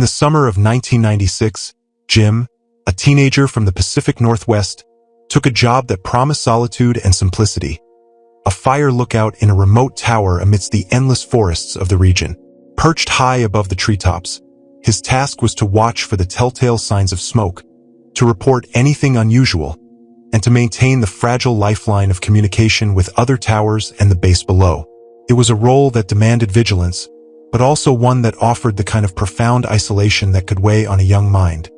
the summer of 1996, Jim, a teenager from the Pacific Northwest, took a job that promised solitude and simplicity. A fire lookout in a remote tower amidst the endless forests of the region. Perched high above the treetops, his task was to watch for the telltale signs of smoke, to report anything unusual, and to maintain the fragile lifeline of communication with other towers and the base below. It was a role that demanded vigilance, but also one that offered the kind of profound isolation that could weigh on a young mind,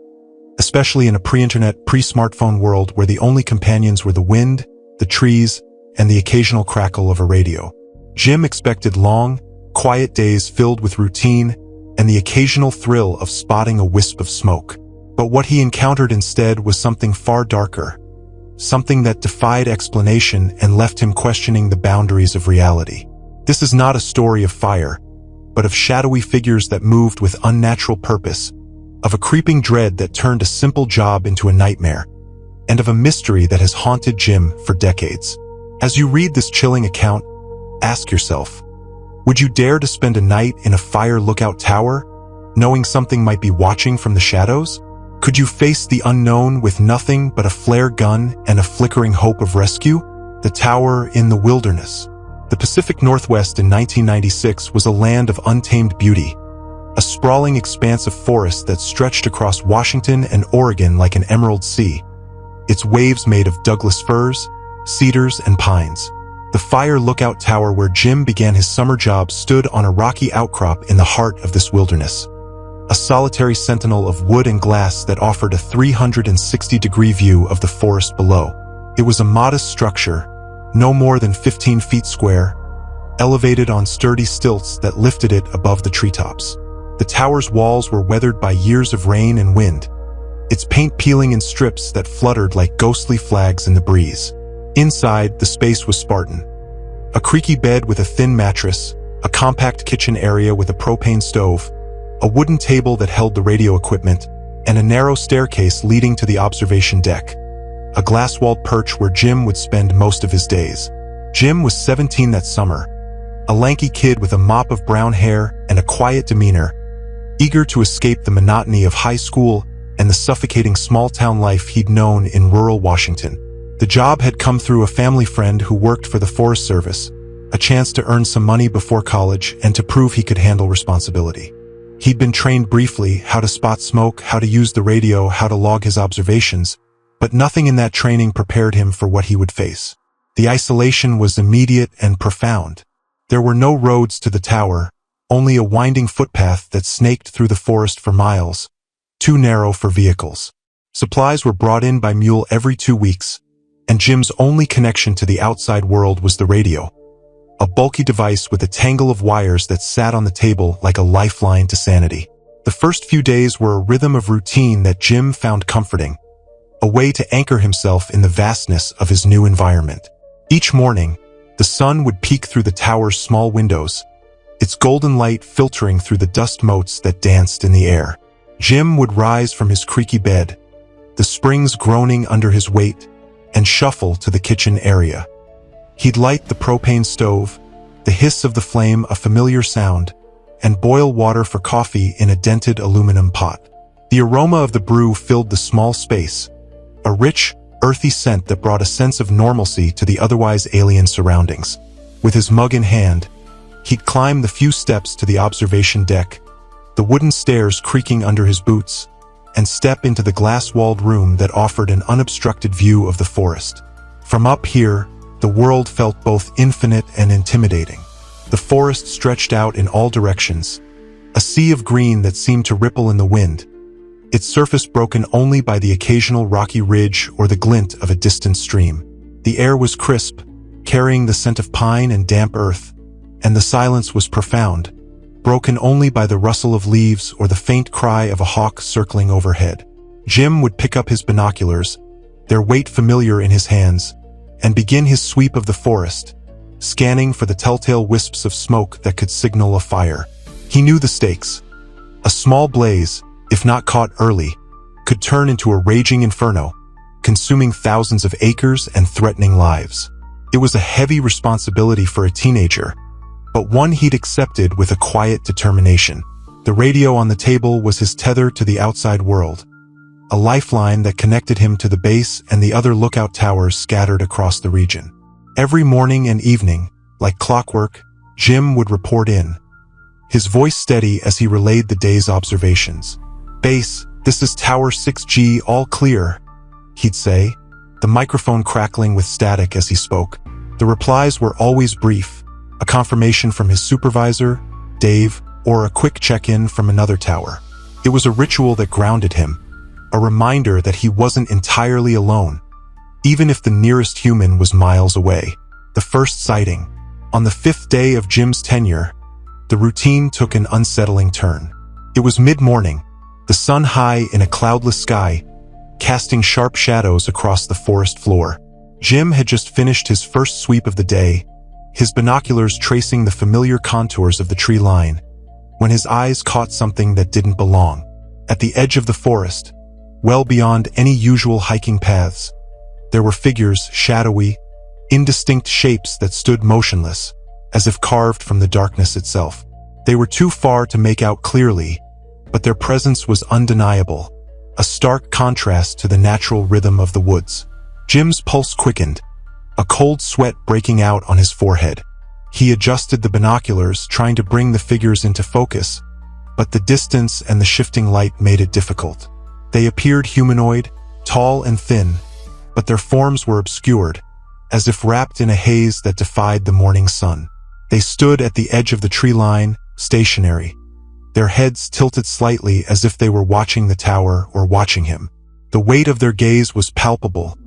especially in a pre-internet, pre-smartphone world where the only companions were the wind, the trees, and the occasional crackle of a radio. Jim expected long, quiet days filled with routine and the occasional thrill of spotting a wisp of smoke. But what he encountered instead was something far darker, something that defied explanation and left him questioning the boundaries of reality. This is not a story of fire, but of shadowy figures that moved with unnatural purpose, of a creeping dread that turned a simple job into a nightmare, and of a mystery that has haunted Jim for decades. As you read this chilling account, ask yourself, would you dare to spend a night in a fire lookout tower, knowing something might be watching from the shadows? Could you face the unknown with nothing but a flare gun and a flickering hope of rescue? The tower in the wilderness. The Pacific Northwest in 1996 was a land of untamed beauty, a sprawling expanse of forest that stretched across Washington and Oregon like an emerald sea, its waves made of Douglas firs, cedars, and pines. The fire lookout tower where Jim began his summer job stood on a rocky outcrop in the heart of this wilderness, a solitary sentinel of wood and glass that offered a 360-degree view of the forest below. It was a modest structure, no more than 15 feet square, elevated on sturdy stilts that lifted it above the treetops. The tower's walls were weathered by years of rain and wind, its paint peeling in strips that fluttered like ghostly flags in the breeze. Inside, the space was Spartan. A creaky bed with a thin mattress, a compact kitchen area with a propane stove, a wooden table that held the radio equipment, and a narrow staircase leading to the observation deck, a glass-walled perch where Jim would spend most of his days. Jim was 17 that summer, a lanky kid with a mop of brown hair and a quiet demeanor, eager to escape the monotony of high school and the suffocating small-town life he'd known in rural Washington. The job had come through a family friend who worked for the Forest Service, a chance to earn some money before college and to prove he could handle responsibility. He'd been trained briefly how to spot smoke, how to use the radio, how to log his observations, but nothing in that training prepared him for what he would face. The isolation was immediate and profound. There were no roads to the tower, only a winding footpath that snaked through the forest for miles, too narrow for vehicles. Supplies were brought in by mule every 2 weeks, and Jim's only connection to the outside world was the radio, a bulky device with a tangle of wires that sat on the table like a lifeline to sanity. The first few days were a rhythm of routine that Jim found comforting, a way to anchor himself in the vastness of his new environment. Each morning, the sun would peek through the tower's small windows, its golden light filtering through the dust motes that danced in the air. Jim would rise from his creaky bed, the springs groaning under his weight, and shuffle to the kitchen area. He'd light the propane stove, the hiss of the flame a familiar sound, and boil water for coffee in a dented aluminum pot. The aroma of the brew filled the small space, a rich, earthy scent that brought a sense of normalcy to the otherwise alien surroundings. With his mug in hand, he'd climb the few steps to the observation deck, the wooden stairs creaking under his boots, and step into the glass-walled room that offered an unobstructed view of the forest. From up here, the world felt both infinite and intimidating. The forest stretched out in all directions, a sea of green that seemed to ripple in the wind, its surface broken only by the occasional rocky ridge or the glint of a distant stream. The air was crisp, carrying the scent of pine and damp earth, and the silence was profound, broken only by the rustle of leaves or the faint cry of a hawk circling overhead. Jim would pick up his binoculars, their weight familiar in his hands, and begin his sweep of the forest, scanning for the telltale wisps of smoke that could signal a fire. He knew the stakes. A small blaze, if not caught early, could turn into a raging inferno, consuming thousands of acres and threatening lives. It was a heavy responsibility for a teenager, but one he'd accepted with a quiet determination. The radio on the table was his tether to the outside world, a lifeline that connected him to the base and the other lookout towers scattered across the region. Every morning and evening, like clockwork, Jim would report in, his voice steady as he relayed the day's observations. "Base, this is Tower 6G, all clear," he'd say, the microphone crackling with static as he spoke. The replies were always brief, a confirmation from his supervisor, Dave, or a quick check-in from another tower. It was a ritual that grounded him, a reminder that he wasn't entirely alone, even if the nearest human was miles away. The first sighting. On the 5th day of Jim's tenure, the routine took an unsettling turn. It was mid-morning, the sun high in a cloudless sky, casting sharp shadows across the forest floor. Jim had just finished his first sweep of the day, his binoculars tracing the familiar contours of the tree line, when his eyes caught something that didn't belong. At the edge of the forest, well beyond any usual hiking paths, there were figures, shadowy, indistinct shapes that stood motionless, as if carved from the darkness itself. They were too far to make out clearly, but their presence was undeniable, a stark contrast to the natural rhythm of the woods. Jim's pulse quickened, a cold sweat breaking out on his forehead. He adjusted the binoculars, trying to bring the figures into focus, but the distance and the shifting light made it difficult. They appeared humanoid, tall and thin, but their forms were obscured, as if wrapped in a haze that defied the morning sun. They stood at the edge of the tree line, stationary, their heads tilted slightly as if they were watching the tower or watching him. The weight of their gaze was palpable,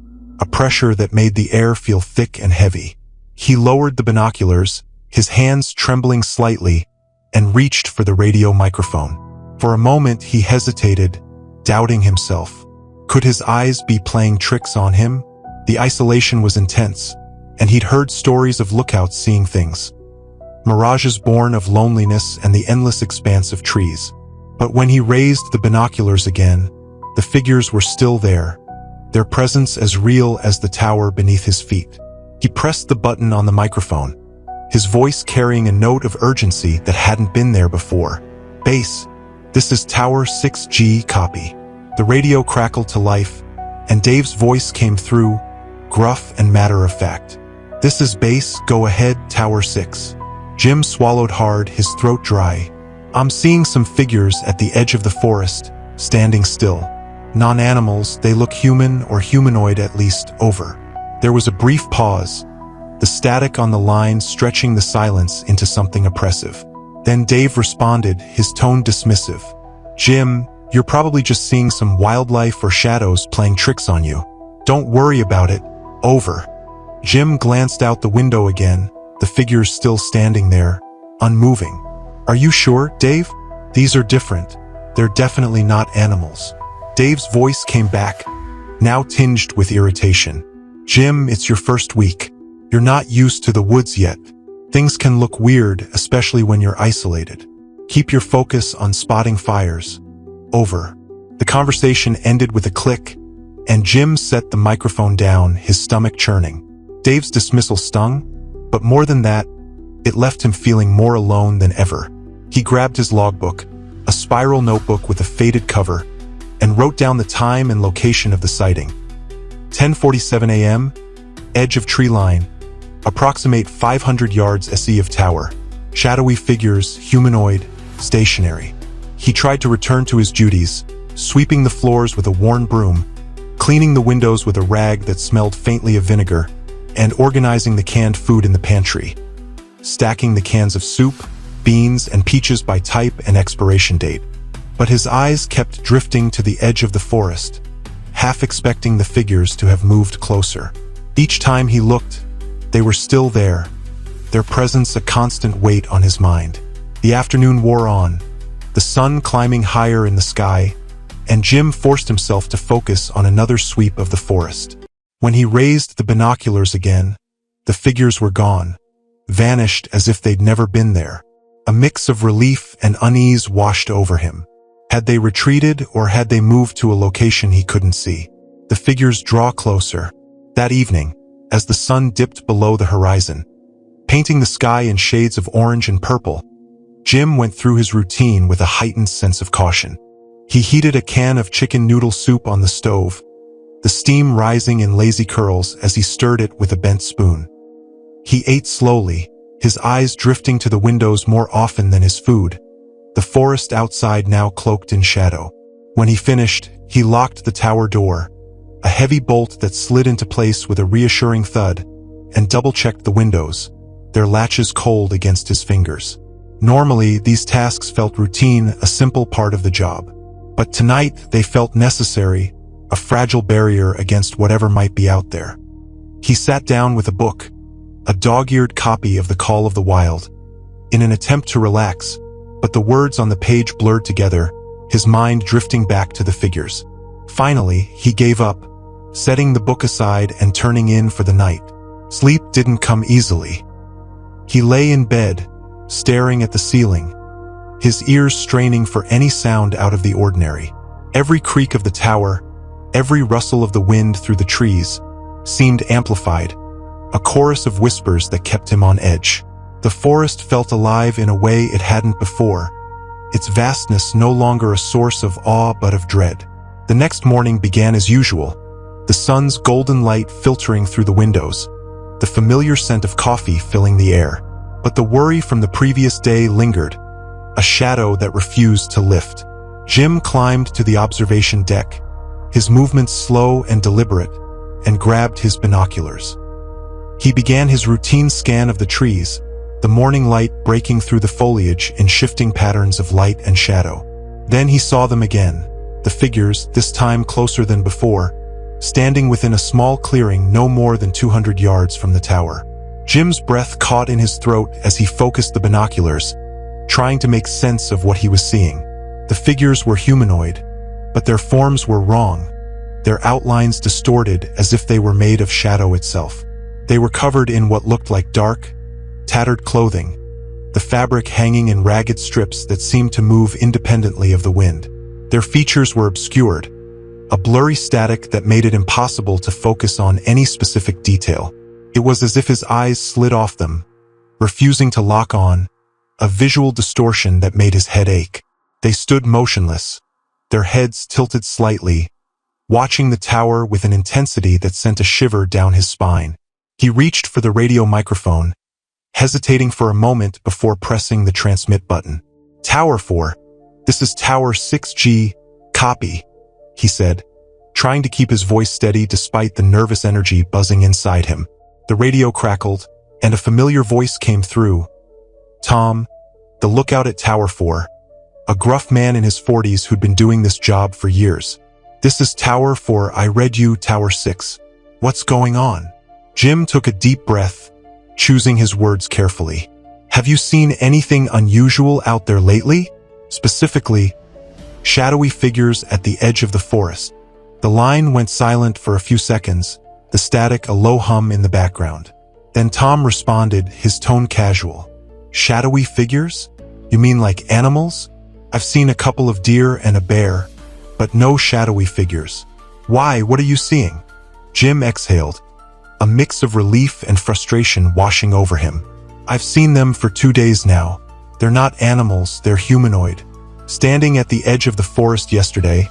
a pressure that made the air feel thick and heavy. He lowered the binoculars, his hands trembling slightly, and reached for the radio microphone. For a moment he hesitated, doubting himself. Could his eyes be playing tricks on him? The isolation was intense, and he'd heard stories of lookouts seeing things. Mirages born of loneliness and the endless expanse of trees. But when he raised the binoculars again, the figures were still there, their presence as real as the tower beneath his feet. He pressed the button on the microphone, his voice carrying a note of urgency that hadn't been there before. "Base, this is Tower 6G, copy." The radio crackled to life, and Dave's voice came through, gruff and matter-of-fact. "This is Base, go ahead, Tower 6. Jim swallowed hard, his throat dry. "I'm seeing some figures at the edge of the forest, standing still. Non-animals, they look human or humanoid at least, over." There was a brief pause, the static on the line stretching the silence into something oppressive. Then Dave responded, his tone dismissive. "Jim, you're probably just seeing some wildlife or shadows playing tricks on you. Don't worry about it, over." Jim glanced out the window again, the figures still standing there, unmoving. "Are you sure, Dave? These are different. They're definitely not animals." Dave's voice came back, now tinged with irritation. "Jim, it's your first week. You're not used to the woods yet. Things can look weird, especially when you're isolated. Keep your focus on spotting fires. Over." The conversation ended with a click, and Jim set the microphone down, his stomach churning. Dave's dismissal stung, but more than that, it left him feeling more alone than ever. He grabbed his logbook, a spiral notebook with a faded cover, and wrote down the time and location of the sighting. 10:47 a.m., edge of tree line, approximate 500 yards SE of tower, shadowy figures, humanoid, stationary. He tried to return to his duties, sweeping the floors with a worn broom, cleaning the windows with a rag that smelled faintly of vinegar, and organizing the canned food in the pantry, stacking the cans of soup, beans, and peaches by type and expiration date. But his eyes kept drifting to the edge of the forest, half expecting the figures to have moved closer. Each time he looked, they were still there, their presence a constant weight on his mind. The afternoon wore on, the sun climbing higher in the sky, and Jim forced himself to focus on another sweep of the forest. When he raised the binoculars again, the figures were gone, vanished as if they'd never been there. A mix of relief and unease washed over him. Had they retreated or had they moved to a location he couldn't see? The figures draw closer. That evening, as the sun dipped below the horizon, painting the sky in shades of orange and purple, Jim went through his routine with a heightened sense of caution. He heated a can of chicken noodle soup on the stove, the steam rising in lazy curls as he stirred it with a bent spoon. He ate slowly, his eyes drifting to the windows more often than his food, the forest outside now cloaked in shadow. When he finished, he locked the tower door, a heavy bolt that slid into place with a reassuring thud, and double-checked the windows, their latches cold against his fingers. Normally, these tasks felt routine, a simple part of the job. But tonight, they felt necessary, a fragile barrier against whatever might be out there. He sat down with a book, a dog-eared copy of The Call of the Wild, in an attempt to relax, but the words on the page blurred together, his mind drifting back to the figures. Finally, he gave up, setting the book aside and turning in for the night. Sleep didn't come easily. He lay in bed, staring at the ceiling, his ears straining for any sound out of the ordinary. Every creak of the tower, every rustle of the wind through the trees, seemed amplified, a chorus of whispers that kept him on edge. The forest felt alive in a way it hadn't before, its vastness no longer a source of awe but of dread. The next morning began as usual, the sun's golden light filtering through the windows, the familiar scent of coffee filling the air. But the worry from the previous day lingered, a shadow that refused to lift. Jim climbed to the observation deck, his movements slow and deliberate, and grabbed his binoculars. He began his routine scan of the trees, the morning light breaking through the foliage in shifting patterns of light and shadow. Then he saw them again, the figures, this time closer than before, standing within a small clearing no more than 200 yards from the tower. Jim's breath caught in his throat as he focused the binoculars, trying to make sense of what he was seeing. The figures were humanoid, but their forms were wrong, their outlines distorted as if they were made of shadow itself. They were covered in what looked like dark, tattered clothing, the fabric hanging in ragged strips that seemed to move independently of the wind. Their features were obscured, a blurry static that made it impossible to focus on any specific detail. It was as if his eyes slid off them, refusing to lock on, a visual distortion that made his head ache. They stood motionless, their heads tilted slightly, watching the tower with an intensity that sent a shiver down his spine. He reached for the radio microphone, hesitating for a moment before pressing the transmit button. "Tower 4, this is Tower 6G, copy," he said, trying to keep his voice steady despite the nervous energy buzzing inside him. The radio crackled, and a familiar voice came through. Tom, the lookout at Tower 4, a gruff man in his 40s who'd been doing this job for years. "This is Tower 4, I read you, Tower 6. What's going on?" Jim took a deep breath, choosing his words carefully. "Have you seen anything unusual out there lately? Specifically, shadowy figures at the edge of the forest." The line went silent for a few seconds, the static a low hum in the background. Then Tom responded, his tone casual. "Shadowy figures? You mean like animals? I've seen a couple of deer and a bear, but no shadowy figures." "Why, what are you seeing?" Jim exhaled, a mix of relief and frustration washing over him. "I've seen them for 2 days now. They're not animals, they're humanoid. Standing at the edge of the forest yesterday,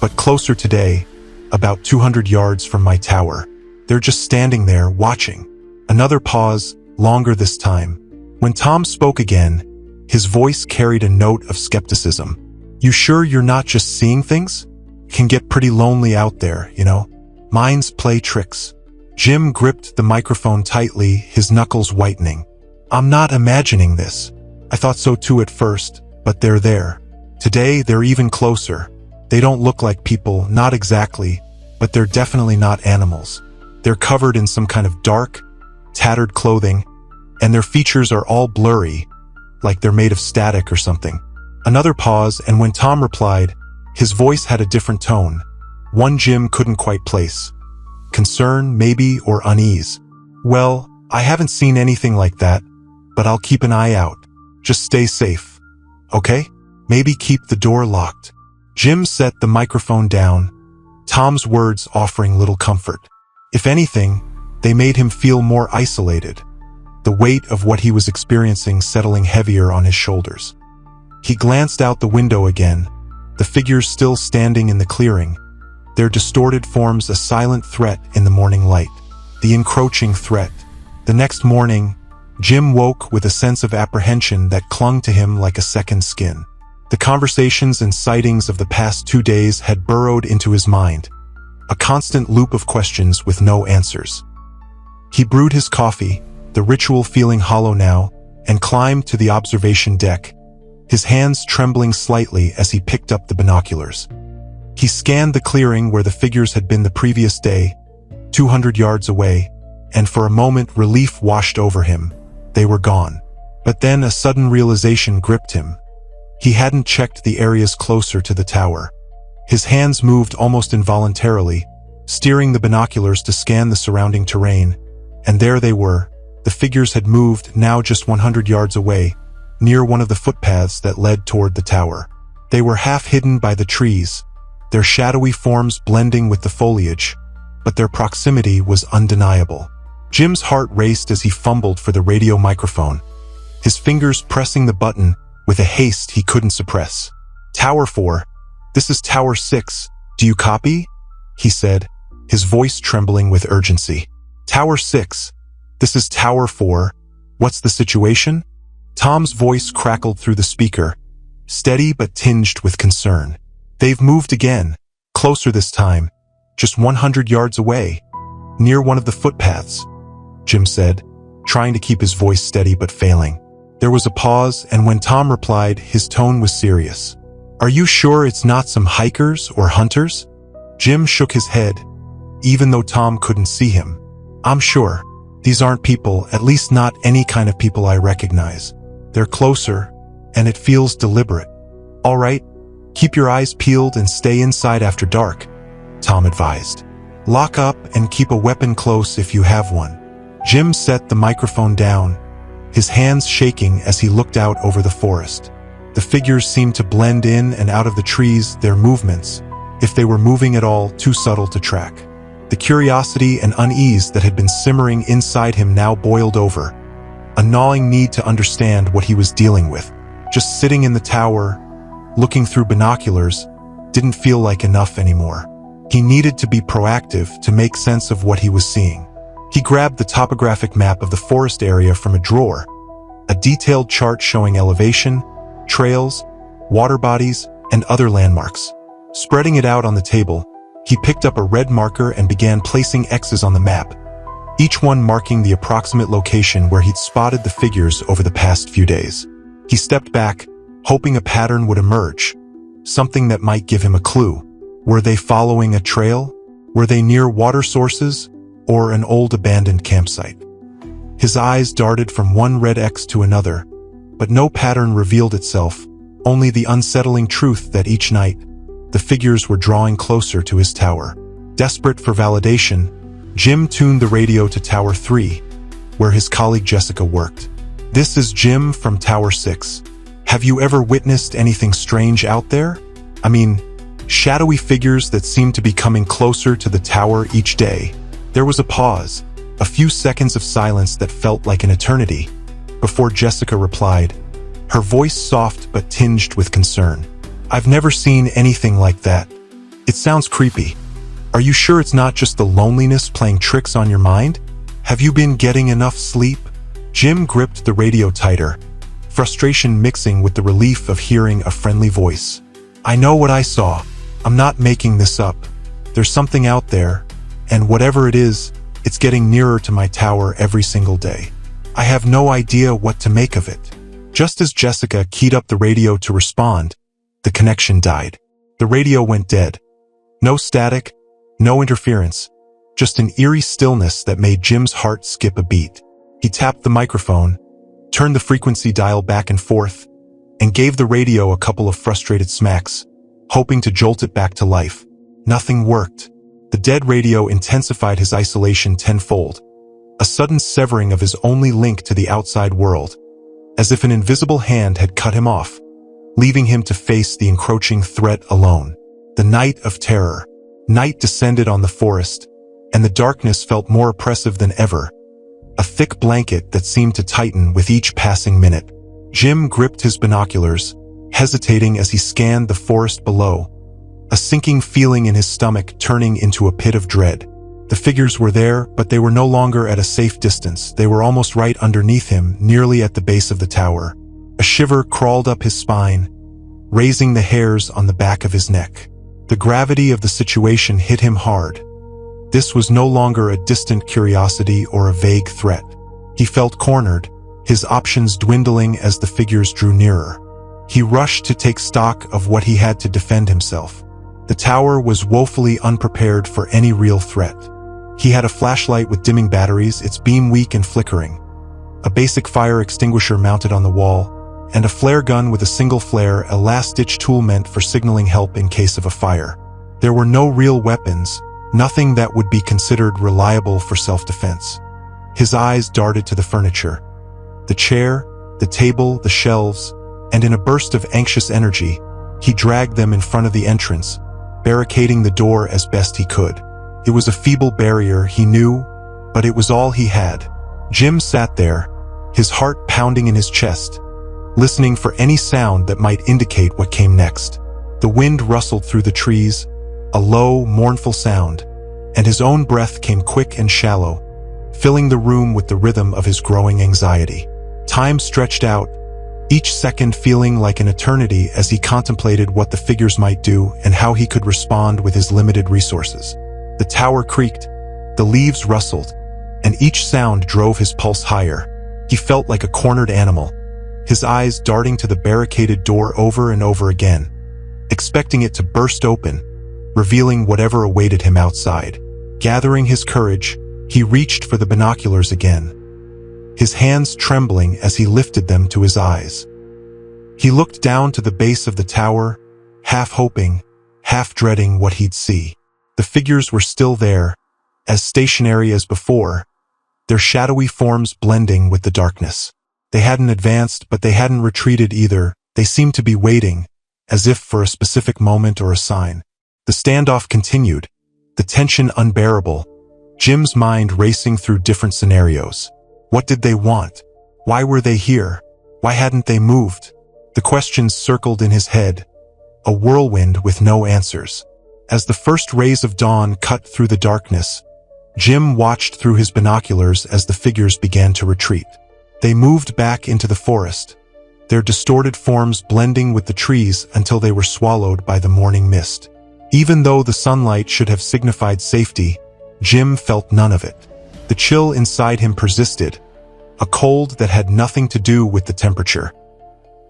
but closer today, about 200 yards from my tower. They're just standing there, watching." Another pause, longer this time. When Tom spoke again, his voice carried a note of skepticism. "You sure you're not just seeing things? Can get pretty lonely out there, you know. Minds play tricks." Jim gripped the microphone tightly, his knuckles whitening. "I'm not imagining this. I thought so too at first, but they're there. Today, they're even closer. They don't look like people, not exactly, but they're definitely not animals. They're covered in some kind of dark, tattered clothing, and their features are all blurry, like they're made of static or something." Another pause, and when Tom replied, his voice had a different tone, one Jim couldn't quite place. Concern, maybe, or unease. "Well, I haven't seen anything like that, but I'll keep an eye out. Just stay safe. Okay? Maybe keep the door locked." Jim set the microphone down, Tom's words offering little comfort. If anything, they made him feel more isolated. the weight of what he was experiencing settling heavier on his shoulders. He glanced out the window again, the figures still standing in the clearing, their distorted forms a silent threat in the morning light. The encroaching threat. The next morning, Jim woke with a sense of apprehension that clung to him like a second skin. The conversations and sightings of the past 2 days had burrowed into his mind, a constant loop of questions with no answers. He brewed his coffee, the ritual feeling hollow now, and climbed to the observation deck, his hands trembling slightly as he picked up the binoculars. He scanned the clearing where the figures had been the previous day, 200 yards away, and for a moment relief washed over him. They were gone. But then a sudden realization gripped him. He hadn't checked the areas closer to the tower. His hands moved almost involuntarily, steering the binoculars to scan the surrounding terrain, and there they were. The figures had moved, now just 100 yards away, near one of the footpaths that led toward the tower. They were half hidden by the trees, their shadowy forms blending with the foliage, but their proximity was undeniable. Jim's heart raced as he fumbled for the radio microphone, his fingers pressing the button with a haste he couldn't suppress. "Tower 4, this is Tower 6, do you copy?" he said, his voice trembling with urgency. "Tower 6, this is Tower 4, what's the situation?" Tom's voice crackled through the speaker, steady but tinged with concern. "They've moved again, closer this time, just 100 yards away, near one of the footpaths," Jim said, trying to keep his voice steady but failing. There was a pause, and when Tom replied, his tone was serious. "Are you sure it's not some hikers or hunters?" Jim shook his head, even though Tom couldn't see him. "I'm sure. These aren't people, at least not any kind of people I recognize. They're closer, and it feels deliberate." "All right, keep your eyes peeled and stay inside after dark," Tom advised. "Lock up and keep a weapon close if you have one." Jim set the microphone down, his hands shaking as he looked out over the forest. The figures seemed to blend in and out of the trees, their movements, if they were moving at all, too subtle to track. The curiosity and unease that had been simmering inside him now boiled over, a gnawing need to understand what he was dealing with. Just sitting in the tower, looking through binoculars, didn't feel like enough anymore. He needed to be proactive to make sense of what he was seeing. He grabbed the topographic map of the forest area from a drawer, a detailed chart showing elevation, trails, water bodies, and other landmarks. Spreading it out on the table, he picked up a red marker and began placing X's on the map, each one marking the approximate location where he'd spotted the figures over the past few days. He stepped back, hoping a pattern would emerge, something that might give him a clue. Were they following a trail? Were they near water sources? Or an old abandoned campsite? His eyes darted from one red X to another, but no pattern revealed itself, only the unsettling truth that each night, the figures were drawing closer to his tower. Desperate for validation, Jim tuned the radio to Tower 3, where his colleague Jessica worked. "This is Jim from Tower 6. Have you ever witnessed anything strange out there? I mean, shadowy figures that seem to be coming closer to the tower each day." There was a pause, a few seconds of silence that felt like an eternity, before Jessica replied, her voice soft but tinged with concern. "I've never seen anything like that. It sounds creepy. Are you sure it's not just the loneliness playing tricks on your mind? Have you been getting enough sleep?" Jim gripped the radio tighter, frustration mixing with the relief of hearing a friendly voice. "I know what I saw. I'm not making this up. There's something out there, and whatever it is, it's getting nearer to my tower every single day. I have no idea what to make of it." Just as Jessica keyed up the radio to respond, the connection died. The radio went dead. No static, no interference, just an eerie stillness that made Jim's heart skip a beat. He tapped the microphone, turned the frequency dial back and forth, and gave the radio a couple of frustrated smacks, hoping to jolt it back to life. Nothing worked. The dead radio intensified his isolation tenfold, a sudden severing of his only link to the outside world, as if an invisible hand had cut him off, leaving him to face the encroaching threat alone. The night of terror. Night descended on the forest, and the darkness felt more oppressive than ever, a thick blanket that seemed to tighten with each passing minute. Jim gripped his binoculars, hesitating as he scanned the forest below, a sinking feeling in his stomach turning into a pit of dread. The figures were there, but they were no longer at a safe distance. They were almost right underneath him, nearly at the base of the tower. A shiver crawled up his spine, raising the hairs on the back of his neck. The gravity of the situation hit him hard. This was no longer a distant curiosity or a vague threat. He felt cornered, his options dwindling as the figures drew nearer. He rushed to take stock of what he had to defend himself. The tower was woefully unprepared for any real threat. He had a flashlight with dimming batteries, its beam weak and flickering, a basic fire extinguisher mounted on the wall, and a flare gun with a single flare, a last-ditch tool meant for signaling help in case of a fire. There were no real weapons, nothing that would be considered reliable for self-defense. His eyes darted to the furniture. The chair, the table, the shelves, and in a burst of anxious energy, he dragged them in front of the entrance, barricading the door as best he could. It was a feeble barrier, he knew, but it was all he had. Jim sat there, his heart pounding in his chest, listening for any sound that might indicate what came next. The wind rustled through the trees, a low, mournful sound, and his own breath came quick and shallow, filling the room with the rhythm of his growing anxiety. Time stretched out, each second feeling like an eternity as he contemplated what the figures might do and how he could respond with his limited resources. The tower creaked, the leaves rustled, and each sound drove his pulse higher. He felt like a cornered animal, his eyes darting to the barricaded door over and over again, expecting it to burst open, revealing whatever awaited him outside. Gathering his courage, he reached for the binoculars again, his hands trembling as he lifted them to his eyes. He looked down to the base of the tower, half hoping, half dreading what he'd see. The figures were still there, as stationary as before, their shadowy forms blending with the darkness. They hadn't advanced, but they hadn't retreated either. They seemed to be waiting, as if for a specific moment or a sign. The standoff continued, the tension unbearable, Jim's mind racing through different scenarios. What did they want? Why were they here? Why hadn't they moved? The questions circled in his head, a whirlwind with no answers. As the first rays of dawn cut through the darkness, Jim watched through his binoculars as the figures began to retreat. They moved back into the forest, their distorted forms blending with the trees until they were swallowed by the morning mist. Even though the sunlight should have signified safety, Jim felt none of it. The chill inside him persisted, a cold that had nothing to do with the temperature.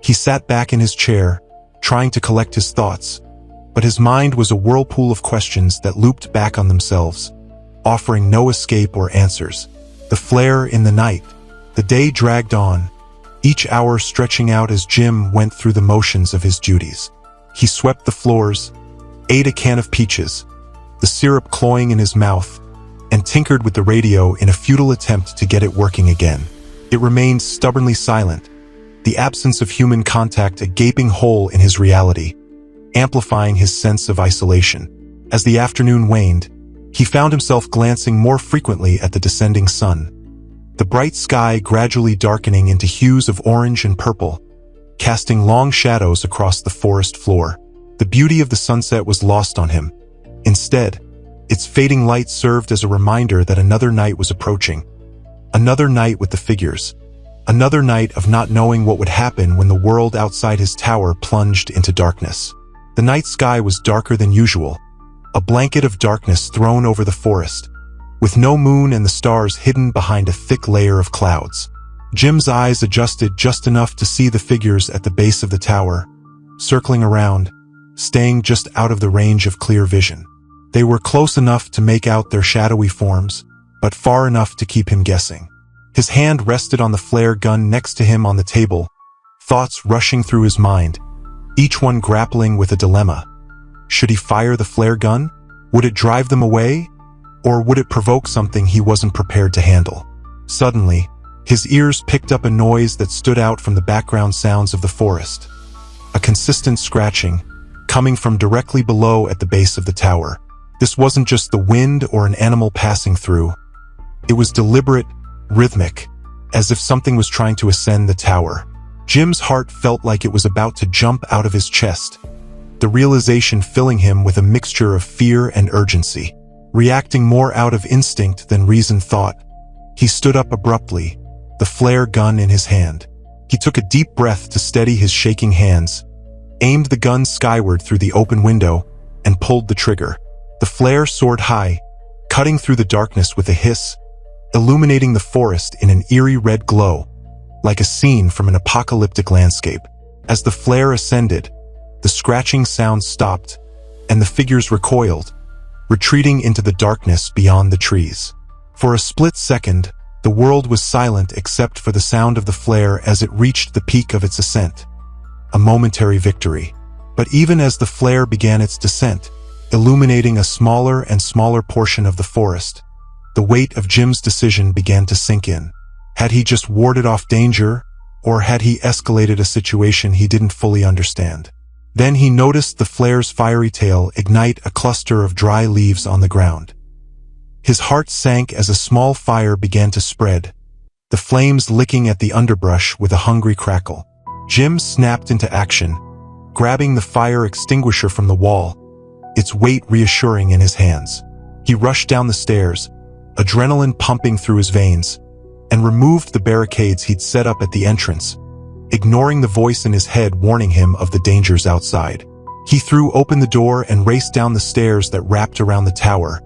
He sat back in his chair, trying to collect his thoughts, but his mind was a whirlpool of questions that looped back on themselves, offering no escape or answers. The flare in the night. The day dragged on, each hour stretching out as Jim went through the motions of his duties. He swept the floors, ate a can of peaches, the syrup cloying in his mouth, and tinkered with the radio in a futile attempt to get it working again. It remained stubbornly silent, the absence of human contact a gaping hole in his reality, amplifying his sense of isolation. As the afternoon waned, he found himself glancing more frequently at the descending sun, the bright sky gradually darkening into hues of orange and purple, casting long shadows across the forest floor. The beauty of the sunset was lost on him. Instead, its fading light served as a reminder that another night was approaching. Another night with the figures. Another night of not knowing what would happen when the world outside his tower plunged into darkness. The night sky was darker than usual, a blanket of darkness thrown over the forest, with no moon and the stars hidden behind a thick layer of clouds. Jim's eyes adjusted just enough to see the figures at the base of the tower, circling around, staying just out of the range of clear vision. They were close enough to make out their shadowy forms, but far enough to keep him guessing. His hand rested on the flare gun next to him on the table, thoughts rushing through his mind, each one grappling with a dilemma. Should he fire the flare gun? Would it drive them away? Or would it provoke something he wasn't prepared to handle? Suddenly, his ears picked up a noise that stood out from the background sounds of the forest. A consistent scratching, coming from directly below at the base of the tower. This wasn't just the wind or an animal passing through. It was deliberate, rhythmic, as if something was trying to ascend the tower. Jim's heart felt like it was about to jump out of his chest, the realization filling him with a mixture of fear and urgency. Reacting more out of instinct than reasoned thought, he stood up abruptly, the flare gun in his hand. He took a deep breath to steady his shaking hands, aimed the gun skyward through the open window, and pulled the trigger. The flare soared high, cutting through the darkness with a hiss, illuminating the forest in an eerie red glow, like a scene from an apocalyptic landscape. As the flare ascended, the scratching sound stopped, and the figures recoiled, retreating into the darkness beyond the trees. For a split second, the world was silent except for the sound of the flare as it reached the peak of its ascent. A momentary victory. But even as the flare began its descent, illuminating a smaller and smaller portion of the forest, the weight of Jim's decision began to sink in. Had he just warded off danger, or had he escalated a situation he didn't fully understand? Then he noticed the flare's fiery tail ignite a cluster of dry leaves on the ground. His heart sank as a small fire began to spread, the flames licking at the underbrush with a hungry crackle. Jim snapped into action, grabbing the fire extinguisher from the wall, its weight reassuring in his hands. He rushed down the stairs, adrenaline pumping through his veins, and removed the barricades he'd set up at the entrance, ignoring the voice in his head warning him of the dangers outside. He threw open the door and raced down the stairs that wrapped around the tower,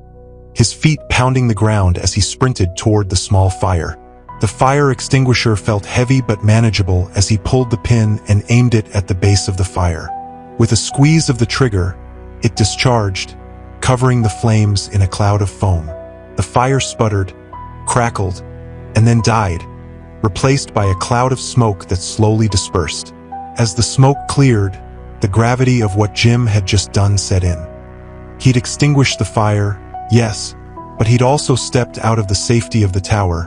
his feet pounding the ground as he sprinted toward the small fire. The fire extinguisher felt heavy but manageable as he pulled the pin and aimed it at the base of the fire. With a squeeze of the trigger, it discharged, covering the flames in a cloud of foam. The fire sputtered, crackled, and then died, replaced by a cloud of smoke that slowly dispersed. As the smoke cleared, the gravity of what Jim had just done set in. He'd extinguished the fire, yes, but he'd also stepped out of the safety of the tower,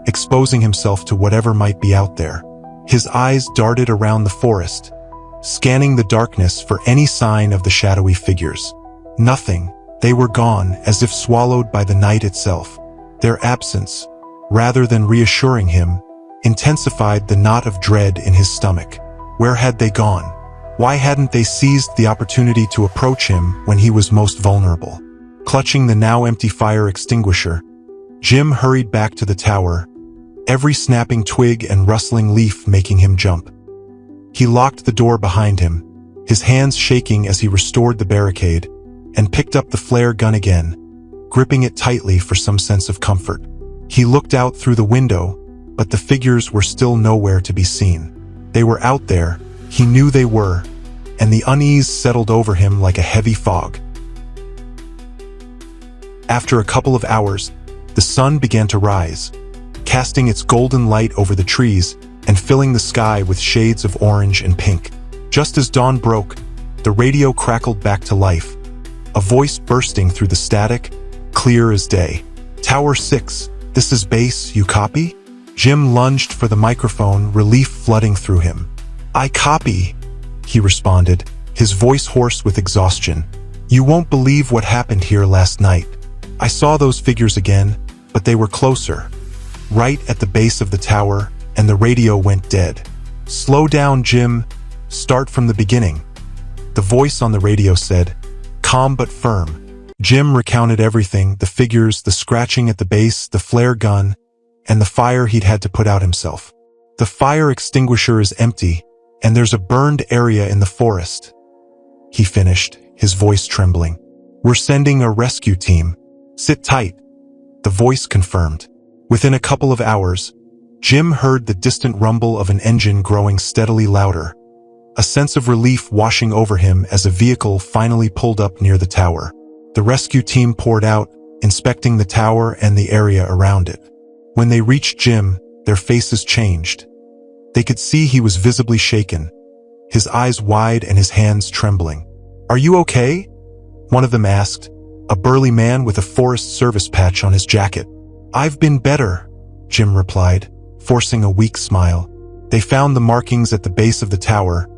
exposing himself to whatever might be out there. His eyes darted around the forest, scanning the darkness for any sign of the shadowy figures. Nothing. They were gone, as if swallowed by the night itself. Their absence, rather than reassuring him, intensified the knot of dread in his stomach. Where had they gone? Why hadn't they seized the opportunity to approach him when he was most vulnerable? Clutching the now empty fire extinguisher, Jim hurried back to the tower, every snapping twig and rustling leaf making him jump. He locked the door behind him, his hands shaking as he restored the barricade, and picked up the flare gun again, gripping it tightly for some sense of comfort. He looked out through the window, but the figures were still nowhere to be seen. They were out there, he knew they were, and the unease settled over him like a heavy fog. After a couple of hours, the sun began to rise, casting its golden light over the trees and filling the sky with shades of orange and pink. Just as dawn broke, the radio crackled back to life, a voice bursting through the static, clear as day. "Tower 6, this is base, you copy?" Jim lunged for the microphone, relief flooding through him. "I copy," he responded, his voice hoarse with exhaustion. "You won't believe what happened here last night. I saw those figures again, but they were closer, right at the base of the tower, and the radio went dead." "Slow down, Jim. Start from the beginning," the voice on the radio said, calm but firm. Jim recounted everything, the figures, the scratching at the base, the flare gun, and the fire he'd had to put out himself. "The fire extinguisher is empty, and there's a burned area in the forest," he finished, his voice trembling. "We're sending a rescue team. Sit tight," the voice confirmed. Within a couple of hours, Jim heard the distant rumble of an engine growing steadily louder, a sense of relief washing over him as a vehicle finally pulled up near the tower. The rescue team poured out, inspecting the tower and the area around it. When they reached Jim, their faces changed. They could see he was visibly shaken, his eyes wide and his hands trembling. "Are you okay?" one of them asked, a burly man with a Forest Service patch on his jacket. "I've been better," Jim replied, forcing a weak smile. They found the markings at the base of the tower,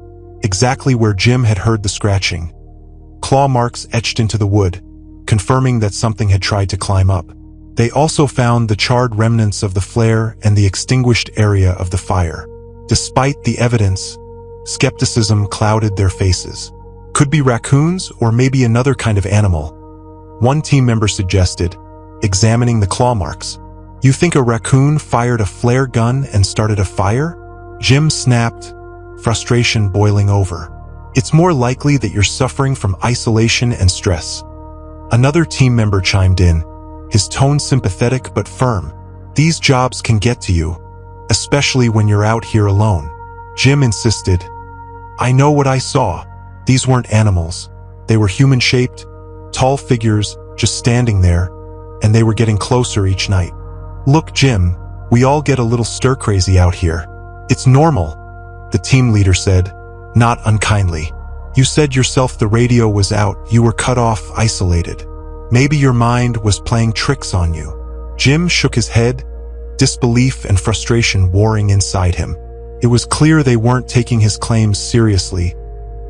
exactly where Jim had heard the scratching. Claw marks etched into the wood, confirming that something had tried to climb up. They also found the charred remnants of the flare and the extinguished area of the fire. Despite the evidence, skepticism clouded their faces. Could be raccoons or maybe another kind of animal. One team member suggested, examining the claw marks. You think a raccoon fired a flare gun and started a fire? Jim snapped, frustration boiling over. It's more likely that you're suffering from isolation and stress. Another team member chimed in, his tone sympathetic but firm. These jobs can get to you, especially when you're out here alone. Jim insisted, I know what I saw. These weren't animals. They were human-shaped, tall figures just standing there, and they were getting closer each night. Look, Jim, we all get a little stir-crazy out here. It's normal, the team leader said, not unkindly. You said yourself the radio was out, you were cut off, isolated. Maybe your mind was playing tricks on you. Jim shook his head, disbelief and frustration warring inside him. It was clear they weren't taking his claims seriously,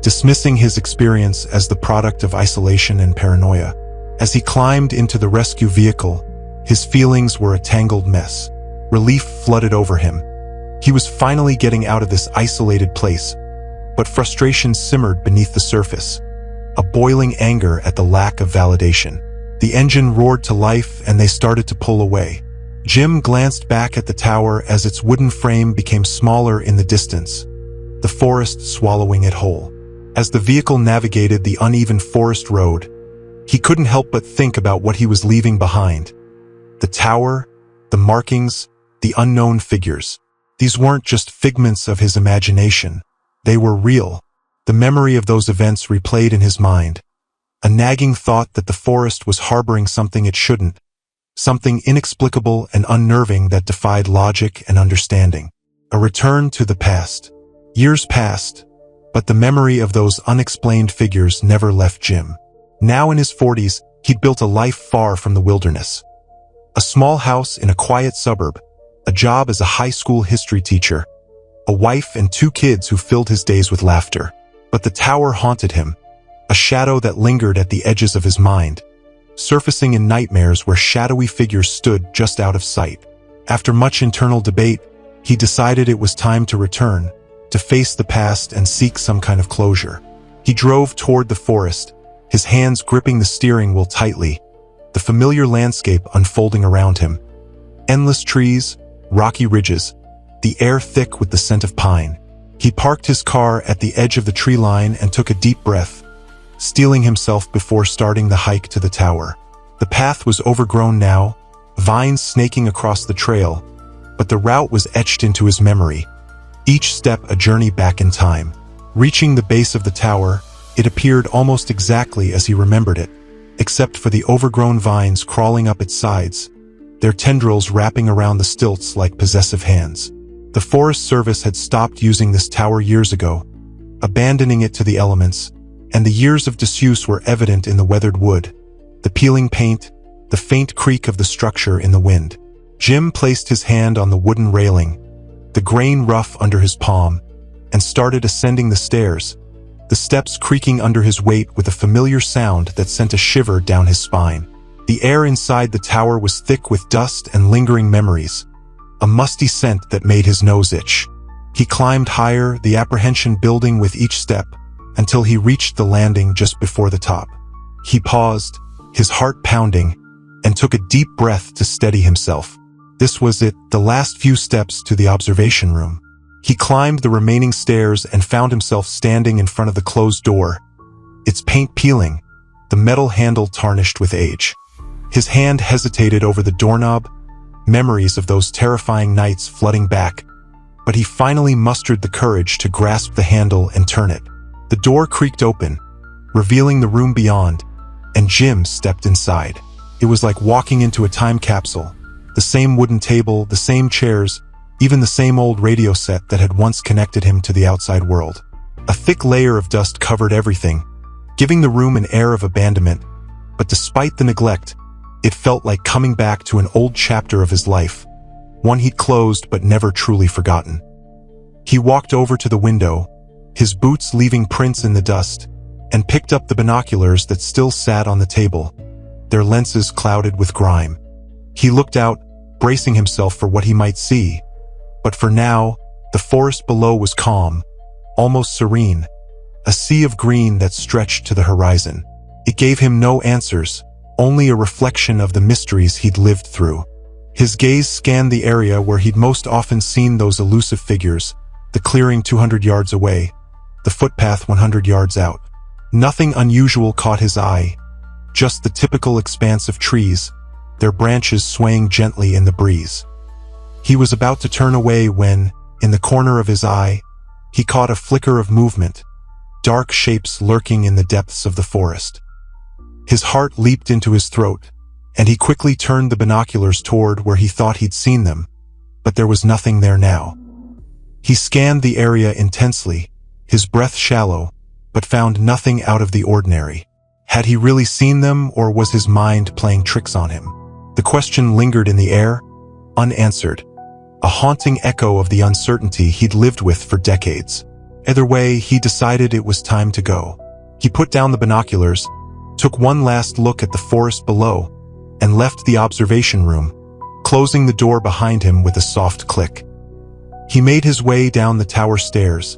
dismissing his experience as the product of isolation and paranoia. As he climbed into the rescue vehicle, his feelings were a tangled mess. Relief flooded over him. He was finally getting out of this isolated place, but frustration simmered beneath the surface, a boiling anger at the lack of validation. The engine roared to life and they started to pull away. Jim glanced back at the tower as its wooden frame became smaller in the distance, the forest swallowing it whole. As the vehicle navigated the uneven forest road, he couldn't help but think about what he was leaving behind. The tower, the markings, the unknown figures. These weren't just figments of his imagination. They were real. The memory of those events replayed in his mind. A nagging thought that the forest was harboring something it shouldn't. Something inexplicable and unnerving that defied logic and understanding. A return to the past. Years passed, but the memory of those unexplained figures never left Jim. Now in his 40s, he'd built a life far from the wilderness. A small house in a quiet suburb, a job as a high school history teacher, a wife and 2 kids who filled his days with laughter. But the tower haunted him, a shadow that lingered at the edges of his mind, surfacing in nightmares where shadowy figures stood just out of sight. After much internal debate, he decided it was time to return, to face the past and seek some kind of closure. He drove toward the forest, his hands gripping the steering wheel tightly, the familiar landscape unfolding around him. Endless trees, rocky ridges, the air thick with the scent of pine. He parked his car at the edge of the tree line and took a deep breath, steeling himself before starting the hike to the tower. The path was overgrown now, vines snaking across the trail, but the route was etched into his memory, each step a journey back in time. Reaching the base of the tower, it appeared almost exactly as he remembered it, except for the overgrown vines crawling up its sides, their tendrils wrapping around the stilts like possessive hands. The Forest Service had stopped using this tower years ago, abandoning it to the elements, and the years of disuse were evident in the weathered wood, the peeling paint, the faint creak of the structure in the wind. Jim placed his hand on the wooden railing, the grain rough under his palm, and started ascending the stairs, the steps creaking under his weight with a familiar sound that sent a shiver down his spine. The air inside the tower was thick with dust and lingering memories, a musty scent that made his nose itch. He climbed higher, the apprehension building with each step, until he reached the landing just before the top. He paused, his heart pounding, and took a deep breath to steady himself. This was it, the last few steps to the observation room. He climbed the remaining stairs and found himself standing in front of the closed door, its paint peeling, the metal handle tarnished with age. His hand hesitated over the doorknob, memories of those terrifying nights flooding back, but he finally mustered the courage to grasp the handle and turn it. The door creaked open, revealing the room beyond, and Jim stepped inside. It was like walking into a time capsule. The same wooden table, the same chairs, even the same old radio set that had once connected him to the outside world. A thick layer of dust covered everything, giving the room an air of abandonment, but despite the neglect, it felt like coming back to an old chapter of his life, one he'd closed but never truly forgotten. He walked over to the window, his boots leaving prints in the dust, and picked up the binoculars that still sat on the table, their lenses clouded with grime. He looked out, bracing himself for what he might see. But for now, the forest below was calm, almost serene, a sea of green that stretched to the horizon. It gave him no answers, only a reflection of the mysteries he'd lived through. His gaze scanned the area where he'd most often seen those elusive figures, the clearing 200 yards away, the footpath 100 yards out. Nothing unusual caught his eye, just the typical expanse of trees, their branches swaying gently in the breeze. He was about to turn away when, in the corner of his eye, he caught a flicker of movement, dark shapes lurking in the depths of the forest. His heart leaped into his throat, and he quickly turned the binoculars toward where he thought he'd seen them, but there was nothing there now. He scanned the area intensely, his breath shallow, but found nothing out of the ordinary. Had he really seen them, or was his mind playing tricks on him? The question lingered in the air, unanswered, a haunting echo of the uncertainty he'd lived with for decades. Either way, he decided it was time to go. He put down the binoculars, took one last look at the forest below, and left the observation room, closing the door behind him with a soft click. He made his way down the tower stairs,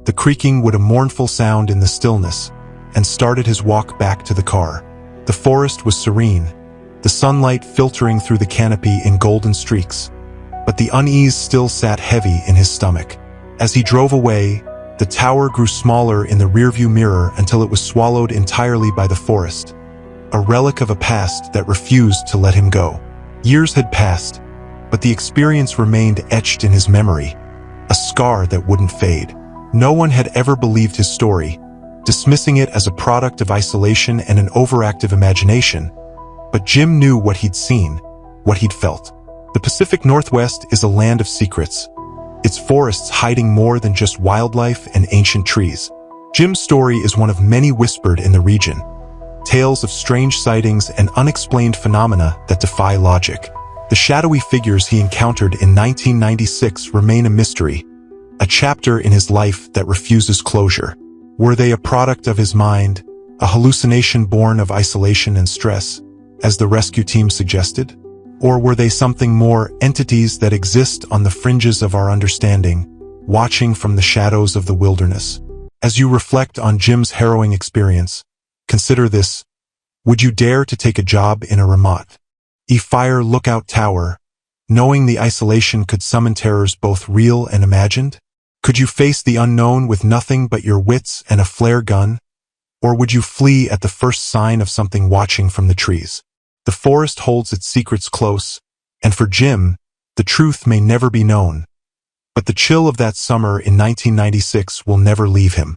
the creaking with a mournful sound in the stillness, and started his walk back to the car. The forest was serene, the sunlight filtering through the canopy in golden streaks, but the unease still sat heavy in his stomach. As he drove away, the tower grew smaller in the rearview mirror until it was swallowed entirely by the forest, a relic of a past that refused to let him go. Years had passed, but the experience remained etched in his memory, a scar that wouldn't fade. No one had ever believed his story, dismissing it as a product of isolation and an overactive imagination, but Jim knew what he'd seen, what he'd felt. The Pacific Northwest is a land of secrets, its forests hiding more than just wildlife and ancient trees. Jim's story is one of many whispered in the region, tales of strange sightings and unexplained phenomena that defy logic. The shadowy figures he encountered in 1996 remain a mystery, a chapter in his life that refuses closure. Were they a product of his mind, a hallucination born of isolation and stress, as the rescue team suggested? Or were they something more, entities that exist on the fringes of our understanding, watching from the shadows of the wilderness? As you reflect on Jim's harrowing experience, consider this: would you dare to take a job in a remote fire lookout tower, knowing the isolation could summon terrors both real and imagined? Could you face the unknown with nothing but your wits and a flare gun? Or would you flee at the first sign of something watching from the trees? The forest holds its secrets close, and for Jim, the truth may never be known. But the chill of that summer in 1996 will never leave him.